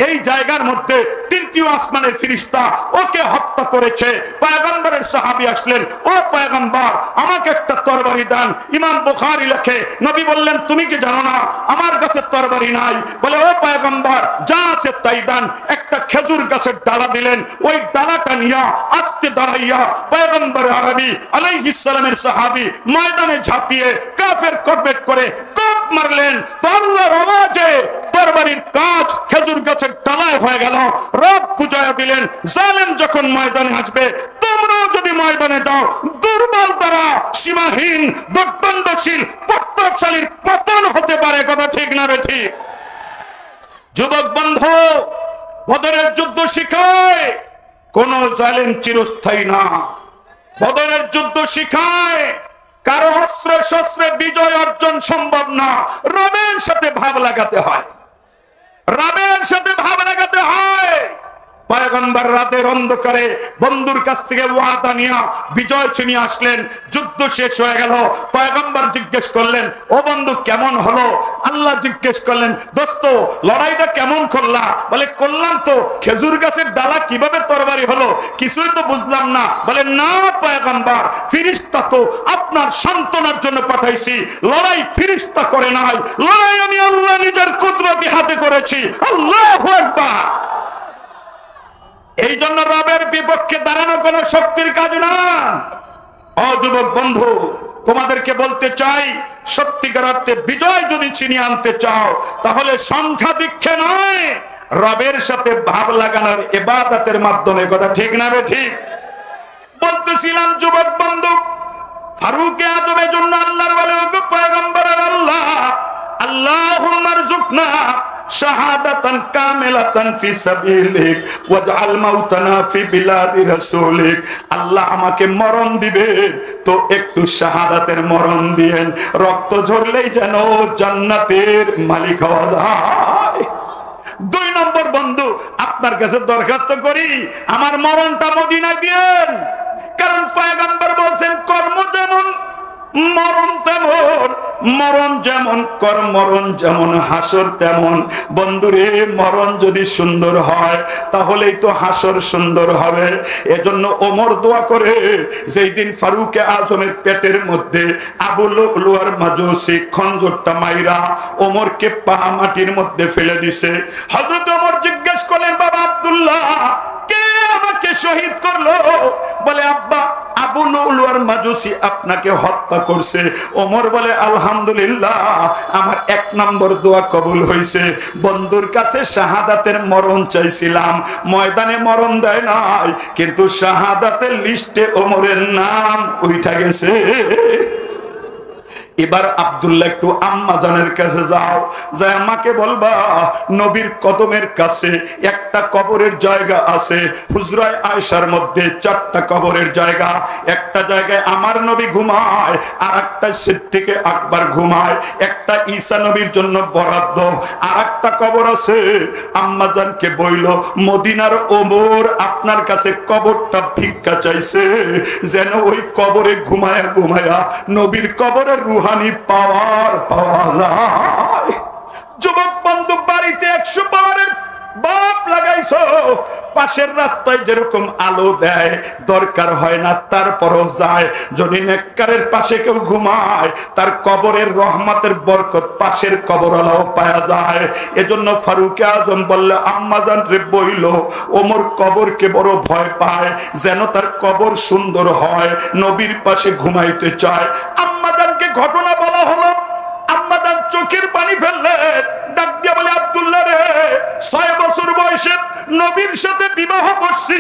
এই জায়গার মধ্যে তৃতীয় আসমানের ফেরেশতা ওকে হত্যা করেছে। পয়গম্বরের সাহাবী আসলেন, ও পয়গম্বর আমাকে একটা তরবারি দেন। ইমাম বুখারী লেখে নবী বললেন তুমি কি জানো না আমার কাছে তরবারি নাই? বলে ও পয়গম্বর যা আছে তাই দেন। একটা খেজুর গাছের ডালা দিলেন, ওই ডালাটা নিয়া আস্তে দাঁড়াইয়া পয়গম্বর আরবি আলাইহিস সালামের সাহাবী ময়দানে ঝাঁপিয়ে কাফের করবেট করে কোপ মারলেন। আল্লাহর আওয়াজে তরবারির কাজ খেজুর গাছের ডালায় হয়ে গেল। রব বুঝায়া দিলেন জালেম যখন ময়দানে আসবে তোমরাও যদি ময়দানে যাও, দুর্বল দ্বারা সীমাহীন দুর্দণ্ডশীল প্রতাপশালীর পতন হতে পারে। কথা ঠিক না রে ঠিক? যুবক বন্ধু, বদরের যুদ্ধ শিখায় কোন জালেম চিরস্থায়ী না। বদরের যুদ্ধ শিখায় কারো অস্ত্র শস্ত্রে বিজয় অর্জন সম্ভব না। রবের সাথে ভাব লাগাতে হয়, রবের সাথে ভাব লাগাতে হয়। পয়গম্বর রাতের অন্ধকারে বন্ধুর কাছ থেকে ওয়াদা নিয়ে বিজয় ছিনিয়ে আসলেন। যুদ্ধ শেষ হয়ে গেল। পয়গম্বর জিজ্ঞেস করলেন, ও বন্ধু কেমন হলো? আল্লাহ জিজ্ঞেস করলেন, দোস্ত লড়াইটা কেমন করলা? বলে করলাম তো, খেজুর গাছের ডালা কিভাবে তরবারি হলো কিছুই তো বুঝলাম না। বলে না পয়গম্বর, ফেরেশতা তো আপনার সান্ত্বনার জন্য পাঠাইছি, লড়াই ফেরেশতা করে নাই, লড়াই আমি আল্লাহ নিজের কুদরতি হাতে করেছি। আল্লাহু আকবার। এই জন্য রবের বিপক্ষে দাঁড়ানো কোন শক্তির কাজ না। ও যুবক বন্ধু, তোমাদেরকে বলতে চাই সত্যিকার অর্থে বিজয় যদি ছিনিয়ে আনতে চাও তাহলে সংখ্যা দীক্ষা নয়, রবের সাথে ভাব লাগানোর ইবাদতের মাধ্যমে। কথা ঠিক না বে ঠিক? বলতেছিলাম যুবক বন্ধু, ফারুকে আজমের জন্য আল্লাহর বলে পয়গম্বরের আল্লাহ আল্লাহুম্মা রযুকনা শাহাদাতান কামিলাতান ফি সাবিলিক ওয়াজআল মাউতানা ফি বিলাদি রাসূলিক। আল্লাহ আমাকে মরণ দিবেন তো একটু শাহাদাতের মরণ দিয়েন, রক্ত ঝরলেই যেন জান্নাতের মালিক হওয়া যায়। 2 নম্বর বন্ধু, আপনার কাছে দরখাস্ত করি আমার মরণটা মদিনায় দিয়েন। কারণ পয়গম্বর বলেন কর্ম যেমন মরণ তেমন, মরণ যেমন কর, মরণ যেমন হাসর তেমন। বন্ধুরে মরণ যদি সুন্দর হয় তাহলেই তো হাসর সুন্দর হবে। এজন্য ওমর দোয়া করে যেই দিন ফারুকে আজমের পেটের মধ্যে আবু লুলুয়ার মাজুসি খঞ্জরটা মাইরা ওমরকে পাহা মাটির মধ্যে ফেলে দিছে। হযরত ওমর জিজ্ঞেস করলেন, বাবা আব্দুল্লাহ কে আমাকে শহীদ করলো? বলে আব্বা আবু লুলুয়ার মাজুসি আপনাকে হত্যা করছে। ওমর বলে আলহামদুলিল্লাহ, আমার 1 নম্বর দোয়া কবুল হয়েছে। বন্ধুর কাছে শাহাদাতের মরণ চাইছিলাম, ময়দানে মরণ দেয় নাই, কিন্তু শাহাদাতের লিস্টে ওমরের নাম উঠা গেছে। এবার আব্দুল্লাহ একটু আম্মা জানের কাছে যাও, যাই আমাকে বলবা নবীর কদমের কাছে একটা কবরের জায়গা আছে। হুজরায়ে আয়েশার মধ্যে 4টা কবরের জায়গা। একটা জায়গায় আমার নবী ঘুমায়, আর একটা সিদ্দিকে আকবর ঘুমায়, একটা ঈসা নবীর জন্য বরাদ্দ, আর একটা কবর আছে। আম্মা জানকে বইল মদিনার ওমর আপনার কাছে কবরটা ভিক্ষা চাইছে, যেন ওই কবরে ঘুমায়া ঘুমায়া নবীর কবরের রুহানি পাওয়ার পাওয়া যায়। যুবক বন্ধু, বাড়িতে 100 পাওয়ারের বাপ লাগাইছো, পাশের রাস্তায় যেরকম আলো দেয় দরকার হয় না তারপরও যায়। যদি নেককারের পাশে কেউ ঘুমায় তার কবরের রহমতের বরকত পাশের কবরওয়ালাও পাওয়া যায়। এজন্য ফারুক আজম বললে আম্মাজান রে বইল, ওমর কবরকে বড় ভয় পায়, যেন তার কবর সুন্দর হয়, নবীর পাশে ঘুমাইতে চায়। আম্মাজানকে ঘটনা বলা হলো, আম্মাজান চোখের পানি ফেললেন, ডাক দিয়া বলে আব্দুল্লাহ রে, 6 বছর বয়সে নবীর সাথে বিবাহ করছি,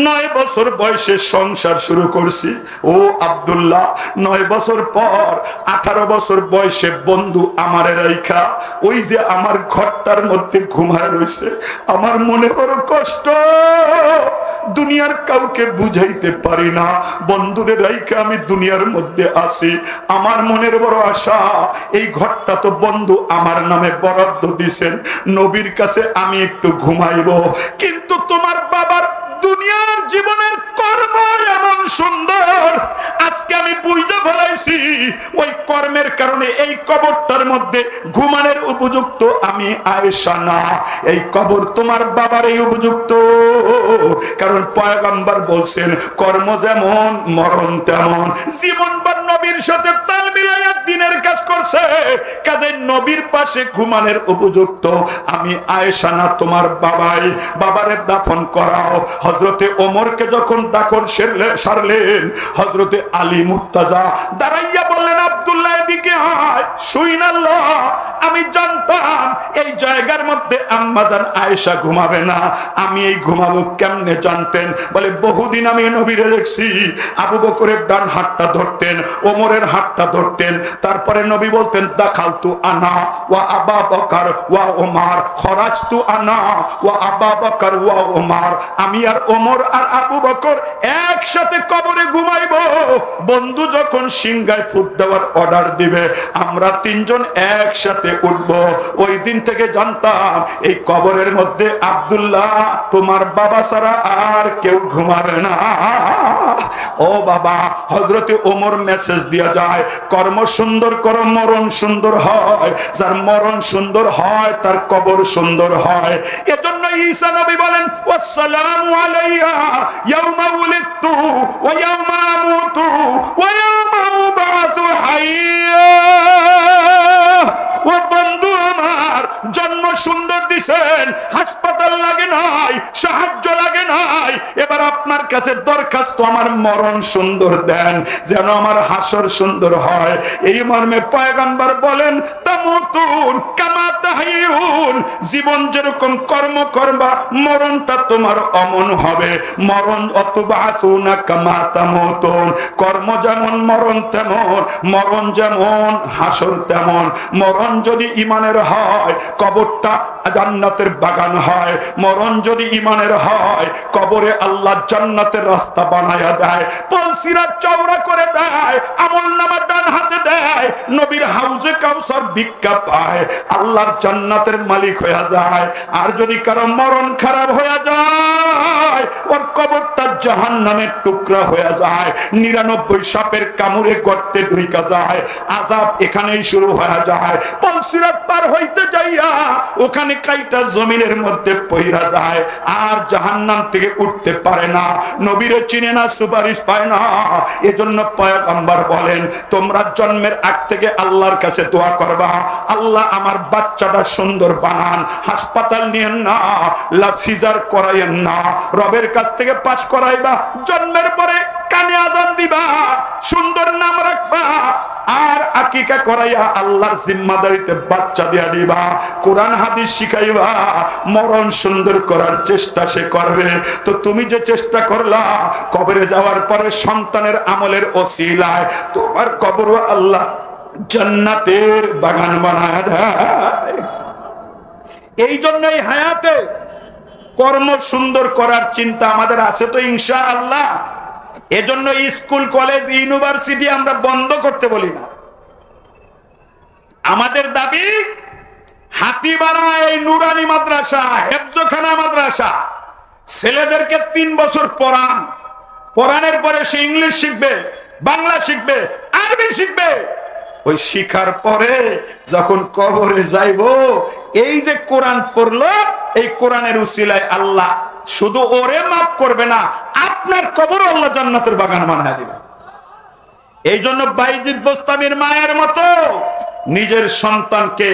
9 বছর বয়সে সংসার শুরু করছি। ও আব্দুল্লাহ, 9 বছর পর 18 বছর বয়সে বন্ধু আমারে রাইখা ওই যে আমার ঘরটার মধ্যে ঘুমায় রয়েছে, আমার মনে বড় কষ্ট, দুনিয়ার কাউকে বুঝাইতে পারি না। বন্ধুরে রাইখা আমি দুনিয়ার মধ্যে আছি, আমার মনের বড় আশা, এই ঘরটা তো বন্ধু আমার নামে বরাদ্দ দিছেন, নবীর কাছে আমি একটু ঘুমাইব। কিন্তু তোমার বাবার দুনিয়ার জীবনের কর্ম এমন সুন্দর, আজকে আমি বুঝে ফেলাইছি ওই কর্মের কারণে এই কবরটার মধ্যে ঘুমানোর উপযুক্ত আমি আয়েশা না, এই কবর তোমার বাবার এই উপযুক্ত। কারণ পয়গম্বর বলছেন কর্ম যেমন মরণ তেমন। জীবনভর নবীর সাথে তাল মিলাইয়া দিনের কাজ করছে, কাজে নবীর পাশে ঘুমানোর উপযুক্ত আমি আয়েশা না, তোমার বাবাই। বাবারে দাফন করাও। হযরতে ওমরকে যখন দাফন সারলেন, হযরতে আলী মুর্তাজা দাঁড়াইয়া বললেন আব্দুল্লাহ এদিকে আয়, শুইনাল্লাহ আমি জানতাম এই জায়গার মধ্যে আম্মাজান আয়েশা ঘুমাবে না, আমি এই ঘুমাবো কেমনে জানতেন? বলে বহুদিন আমি নবীরে দেখছি আবু বকরের ডান হাতটা ধরতেন, ওমরের হাতটা ধরতেন, তারপরে নবী বলতেন দাখালতু আনা ওয়া আবা বকর ওয়া ওমর, খরাজতু আনা ওয়া আবা বকর ওয়া ওমর, আমি আর ওমর আর আবু বকর একসাথে কবরে ঘুমাইব। বন্ধু যখন সিংহায় ফুট দেওয়ার অর্ডার দিবে আমরা 3 জন একসাথে উঠব। ওই দিন থেকে জানতাম এই কবরের মধ্যে আব্দুল্লাহ তোমার বাবা ছাড়া আর কেউ ঘুমাবে না। ও বাবা, হযরতে ওমর মেসেজ দিয়া যায়, কর্ম সুন্দর করো মরণ সুন্দর হয়, যার মরণ সুন্দর হয় তার কবর সুন্দর হয়। এজন্য ঈসা নবী বলেন ওয়াসসালামু আলাইয়া ইয়াউমা উলিদতু ওয়া ইয়াউমা আমুতু ওয়া ইয়াউমা উবআসু হাইয়্যা। ও বন্ধু আমার, জন্ম সুন্দর দিছেন, হাসপাতাল লাগে নাই, সাহায্য লাগে নাই, এবার আপনার কাছে দরখাস্ত আমার মরণ সুন্দর দেন, যেন আমার হাসর সুন্দর হয়। এই মর্মে পয়গম্বর বলেন তামুতুন কামা তাহইয়ুন, জীবন যেরকম কর্ম করবা মরণটা তোমার অমন হবে। মরণ অতবাসুনা কামা তামুতুন, কর্ম যেমন মরণ তেমন, মরণ যেমন হাসর তেমন। মরণ যদি ইমানের হয় কবরটা জান্নাতের বাগান হয়, মরণ যদি ইমানের হয় কবরে আল্লাহ জান্নাতের রাস্তা বানায়া দেয়, পলসিরা চওড়া করে দেয়, আমলনামা ডান হাতে দেয়, নবীর হাউজে কাউসার ভিক্ষা পায়, আল্লাহর জান্নাতের মালিক হয়ে যায়। আর যদি কারো মরণ খারাপ হয়ে যায় ওর কবরটা জাহান্নামের টুকরা হয়ে যায়, 99 সাপের কামড়ে গর্তে ঢুইকা যায়, আযাব এখানেই শুরু হয়ে যায়। পলসিরাত পার হইতে যাইয়া ওখানে কাইটা জমিনের মধ্যে পইরা যায়, আর জাহান্নাম থেকে উঠতে পারে না, নবীরে চিনে না, সুপারিশ পায় না। এজন্য পয়গম্বর বলেন তোমরা জন্মের আগ থেকে আল্লাহর কাছে দোয়া করবা, আল্লাহ আমার বাচ্চাটা সুন্দর বানান, হাসপাতাল নিয়েন না, সিজার করাইয়েন না, রবের কাছ থেকে পাস করাইবা, জন্মের পরে কানে আযান দিবা, সুন্দর নাম রাখবা, আর আকিকা করাইয়া আল্লাহর জিম্মাদারিতে বাচ্চা দিয়া দিবা, কোরআন হাদিস শিখাইবা, মরণ সুন্দর করার চেষ্টা সে করবে। তো তুমি যে চেষ্টা করলা কবরে যাওয়ার পরে সন্তানের আমলের ওসিলায় তোমার কবরও আল্লাহ জান্নাতের বাগান বানায় দেয়। এই জন্যই হায়াতে কর্ম সুন্দর করার চিন্তা আমাদের আছে তো ইনশাআল্লাহ। এজন্য স্কুল কলেজ ইউনিভার্সিটি আমরা বন্ধ করতে বলি না। আমাদের দাবি হাতিবাড়া এই নুরানি মাদ্রাসা, হেফজখানা মাদ্রাসা, ছেলেদেরকে 3 বছর পড়ান, পড়ানোর পরে সে ইংলিশ শিখবে, বাংলা শিখবে, আরবি শিখবে। ওই শিখার পরে যখন কবরে যাইব, এই যে কোরআন পড়লো এই কোরআনের উসিলায় আল্লাহ শুধু ওরে মাফ করবে না, আপনার কবর আল্লাহ জান্নাতের বাগান বানায় দিবে। এই জন্য বাইজিদ বোস্তামির মায়ের মতো নিজের সন্তানকে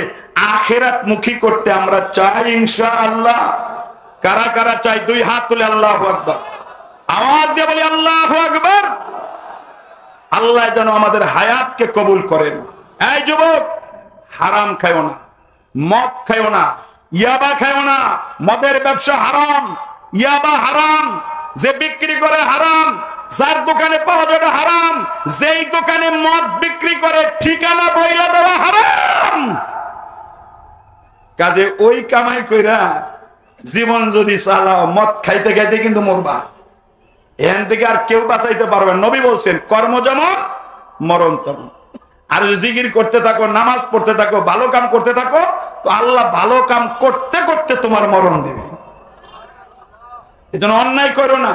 আখিরাত মুখী করতে আমরা চাই ইনশাআল্লাহ। কারা কারা চাই? দুই হাত তুলে আল্লাহু আকবার, আওয়াজ দিয়ে বলি আল্লাহু আকবার। আল্লাহ যেন আমাদের হায়াতকে কবুল করেন। এই যুবক, হারাম খায়ও না, মদ খায়ও না, ইয়াবা খায়ও না। মদের ব্যবসা হারাম, ইয়াবা হারাম, যে বিক্রি করে হারাম, যার দোকানে পাওয়া যাবে হারাম, যেই দোকানে মদ বিক্রি করে ঠিকানা বইলা দেওয়া হারাম। কাজে ওই কামাই কইরা জীবন যদি চালাও, মদ খাইতে খাইতে কিন্তু মরবা। এখান থেকে আর কেউ বাঁচাইতে পারবে না। নবী বলছেন কর্ম যেমন মরণ তেমন। আর জিকির করতে থাকো, নামাজ পড়তে থাকো, ভালো কাম করতে থাকো, তো আল্লাহ ভালো কাম করতে করতে তোমার মরণ দেবে। এজন্য অন্যায় করো না,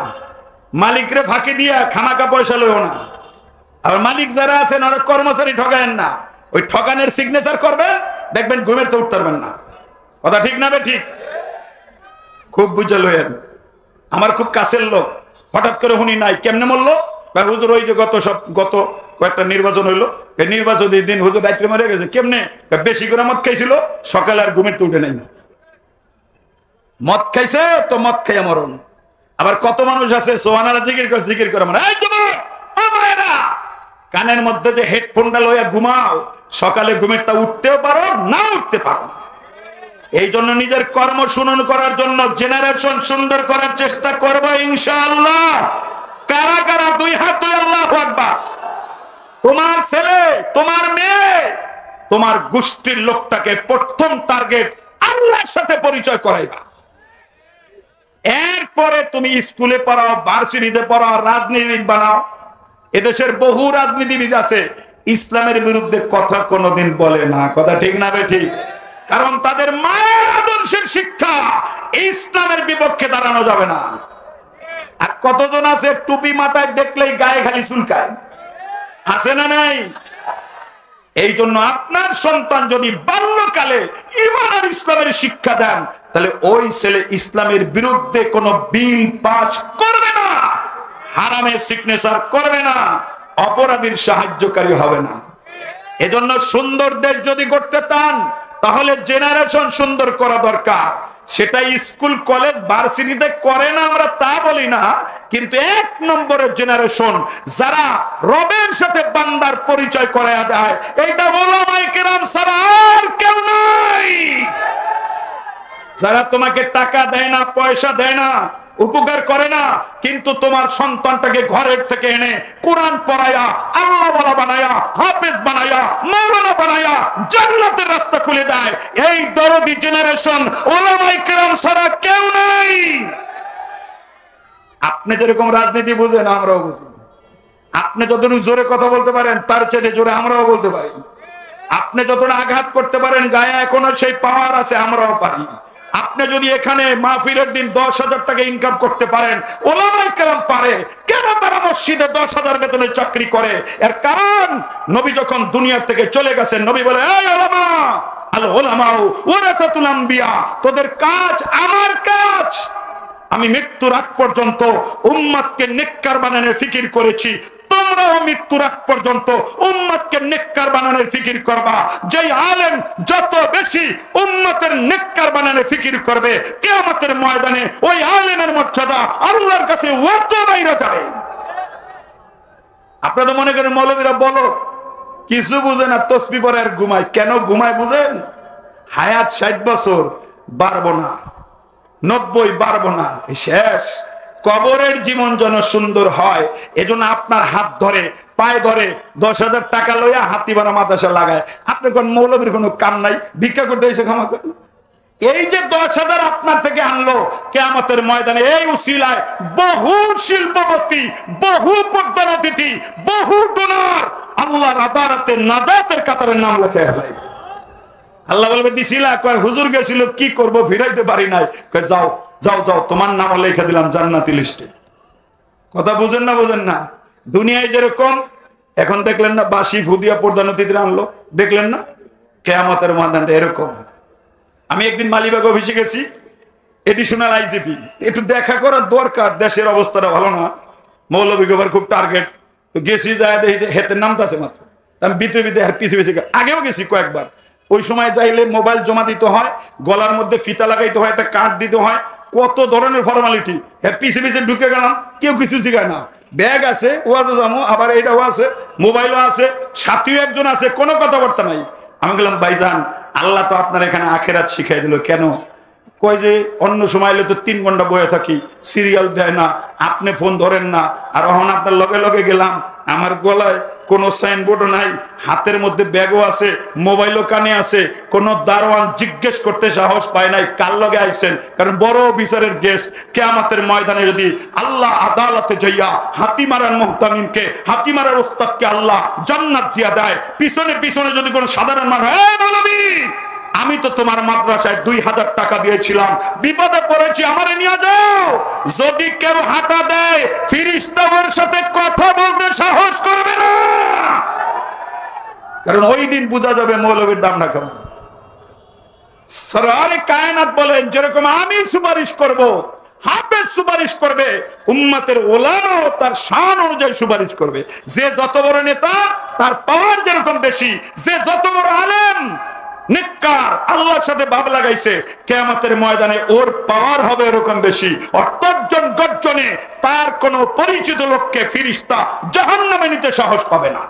মালিকরে ফাঁকি দিয়া খামাকা পয়সা লইও না। আর মালিক যারা আছেন ওরা কর্মচারী ঠকায়েন না। ওই ঠকানের সিগনেচার করবেন, দেখবেন ঘুমের তো উঠতে পারবেন না। কথা ঠিক না? ঠিক। খুব বুঝে লইয়েন। আমার খুব কাছের লোক, হঠাৎ করে শুনি নাই কেমনে মরলো। হুজুর ওই যে গত কয়েকটা নির্বাচন হইলো, এই নির্বাচনের দিন হুজুর রাত্রে মরে গেছে। কেমনে? বেশি করে মদ খাইছিল, সকালে আর ঘুমের তো উঠে নাই। মদ খাইছে তো মদ খাইয়া মরণ। আবার কত মানুষ আছে সুবহানাল্লাহ জিকির করে মানে, এই যুবক, ও ভাইরা, কানের মধ্যে যে হেডফোনটা লইয়া ঘুমাও, সকালে ঘুমেরটা উঠতেও পারো না উঠতে পারো। এই জন্য নিজের কর্ম শুনন করার জন্য জেনারেশন সুন্দর করার চেষ্টা করবো ইনশাআল্লাহ। কারা কারা দুই হাত তুলে আল্লাহু আকবার। তোমার ছেলে, তোমার মেয়ে, তোমার গোষ্ঠীর লোকটাকে প্রথম টার্গেট আল্লাহর সাথে পরিচয় করাইবা। এরপরে তুমি স্কুলে পড়াও, ভার্সিটিতে পড়াও, রাজনীতিবিদ বানাও। এদেশের বহু রাজনীতিবিদ আছে ইসলামের বিরুদ্ধে কথা কোনোদিন বলে না। কথা ঠিক না ঠিক? কারণ তাদের মায়ের আদর্শের শিক্ষা, ইসলামের বিপক্ষে দাঁড়ানো যাবে না। আর কতজন আছে টুপি মাথায় দেখলেই গায়ে খালি চুলকায়, আছে না নাই? এই জন্য আপনার সন্তান যদি বাল্যকালে ঈমান আর ইসলামের শিক্ষা দেন, তাহলে ওই ছেলে ইসলামের বিরুদ্ধে কোনো বিল পাস করবে না, হারামে সিগনেচার করবে না, অপরাধীর সাহায্যকারী হবে না। এজন্য সুন্দর দেশ যদি করতে চান, তাহলে জেনারেশন সুন্দর করা দরকার। সেটা স্কুল, কলেজ, ভার্সিটিতে করে না আমরা তা বলি না, কিন্তু এক নম্বরের জেনারেশন যারা রবের সাথে বান্দার পরিচয় করায়া দেয়, এইটা উলামায়ে কেরাম ছাড়া আর কেউ নাই। যারা তোমাকে টাকা দেয় না, পয়সা দেয় না, উপকার করে না, কিন্তু তোমার সন্তানটাকে ঘরের থেকে এনে কোরআন পড়ায়া, আল্লাহ ওয়ালা বানায়া, হাফেজ বানায়া, মাওলানা বানায়া জান্নাতের রাস্তা খুলে দেয়, এই দরদি জেনারেশন উলামায়ে কেরাম ছাড়া কেউ নাই। আপনি যেরকম রাজনীতি বুঝেন আমরাও বুঝি। আপনি যতটুকু জোরে কথা বলতে পারেন তার চেয়ে জোরে আমরাও বলতে পারি। আপনি যতটা আঘাত করতে পারেন গায়ে এখনো সেই পাওয়ার আছে, আমরাও পারি। আপনি যদি এখানে মাহফিলের দিন 10,000 টাকা ইনকাম করতে পারেন, উলামায়ে কেরাম পারে। কেন তারা মসজিদে 10,000 বেতনে চাকরি করে? এর কারণ নবী যখন দুনিয়ার থেকে চলে গেছেন, নবী বলে, এই উলামা, আল উলামাউ ওয়ারাসাতুল আম্বিয়া, তোদের কাজ আমার কাজ। আমি মৃত্যুর আগ পর্যন্ত উম্মতকে নেককার বানানোর ফিকির করেছি, তোমরাও মৃত্যুর আগ পর্যন্ত উম্মতকে নেককার বানানোর ফিকির করবা। যেই আলেম যত বেশি উম্মতের নেককার বানানোর ফিকির করবে, কিয়ামতের ময়দানে ওই আলেমের মর্যাদা আল্লাহর কাছে অত বাইরে যাবে। আপনারা মনে করেন মৌলবীরা বলো, কিছু বুঝে না, তসবিহ পড়ে আর ঘুমায়। কেন ঘুমায় বুঝেন? হায়াত 60 বছর, বাড়বো না, 90 বাড়বো না, শেষ। কবরের জীবন যেন সুন্দর হয়, এজন্য আপনার হাত ধরে, পায়ে ধরে 10,000 টাকা লইয়া হাতিবানা মাদ্রাসা লাগায়। আপনি কোন মৌলবীর কোনো কাম নাই, ভিক্ষা করতে এসে ক্ষমা করেন। এই যে 10,000 আপনার থেকে আনলো, কিয়ামতের ময়দানে এই উসিলায় বহু শিল্পপতি, বহু পদ্মার অতিথি, বহু ডোনার আল্লাহর আদালতে নাজাতের কাতারে নাম লেখে ফেলাইবে। আল্লাহ বলবে, দিছিলা? কয় হুজুর গেছিল, কি করব, ফিরাইতে পারি নাই। কয় যাও যাও যাও, তোমার নাম লেখা দিলাম জান্নাতি লিস্টে। কথা বুঝেন না? বুঝেন না? দুনিয়ায় যেরকম এখন দেখলেন না বাসি ফুদিয়া প্রধান অতিথিরা আনলো, দেখলেন না? কিয়ামতের ময়দানটা এরকম। আমি একদিন মালিবাগ অফিসে গেছি, এডিশনাল আইজিপি, একটু দেখা করার দরকার, দেশের অবস্থাটা ভালো না। মৌলভী গোবার খুব টার্গেট, তো গেছি যায় দেখি যে হেতের নামটা আছে মাত্র, আমি ভিতরে আর পিছিয়ে পিছিয়ে আগেও গেছি কয়েকবার। ওই সময় চাইলে মোবাইল জমা দিতে হয়, গলার মধ্যে ফিতা লাগাইতে হয়, একটা কার্ড দিতে হয়, কত ধরনের ফর্মালিটি। হ্যাঁ পিছিয়ে পিছিয়ে ঢুকে গেলাম, কেউ কিছু জিগায় না। ব্যাগ আছে, ওয়াজে যাবো, আবার এইটাও আছে, মোবাইলও আছে, সাথীও একজন আছে, কোনো কথাবার্তা নাই। আমি বললাম ভাইজান, আল্লাহ তো আপনার এখানে আখেরাত শিখাই দিল, কেন? কয় যে অন্য সময় এলে তো 3 ঘন্টা বয়ে থাকি, সিরিয়াল দেয় না, আপনি ফোন ধরেন না, আর এখন আপনার লগে লগে গেলাম, আমার গলায় কোনো সাইনবোর্ডও নাই, হাতের মধ্যে ব্যাগও আছে, মোবাইলও কানে আছে, কোনো দারোয়ান জিজ্ঞেস করতে সাহস পায় নাই কার লগে আইছেন, কারণ বড় অফিসারের গেস্ট। কিয়ামতের ময়দানে যদি আল্লাহ আদালতে যাইয়া হাতি মারার মুহতামিমকে, হাতি মারার ওস্তাদকে আল্লাহ জান্নাত দিয়া দেয়, পিছনে পিছনে যদি কোনো সাধারণ মানুষ, এই মৌলভী আমি তো তোমার মাদ্রাসায় 2000 টাকা দিয়েছিলাম, বিপদে পড়েছি, আমারে নিয়ে যাও, যদি কেউ হাঁটা দেয় ফেরেশতা ওর সাথে কথা বলতে সাহস করবে না, কারণ ওই দিন বোঝা যাবে মৌলভীর দামটা কেমন। সরওয়ারে কায়নাত বলেন, যেরকম আমি সুপারিশ করব, হাফেজ সুপারিশ করবে, উম্মতের ওলামাও তার শান অনুযায়ী সুপারিশ করবে। যে যত বড় নেতা তার পাওয়ার যেরকম বেশি, যে যত বড় আলেম নেককার আল্লাহর সাথে ভাব লাগাইছে, কিয়ামতের ময়দানে ওর পাওয়ার হবে এরকম বেশি। অর্থাৎ গর্জনে তার কোন পরিচিত লোককে ফেরেশতা জাহান্নামে নিতে সাহস পাবে না।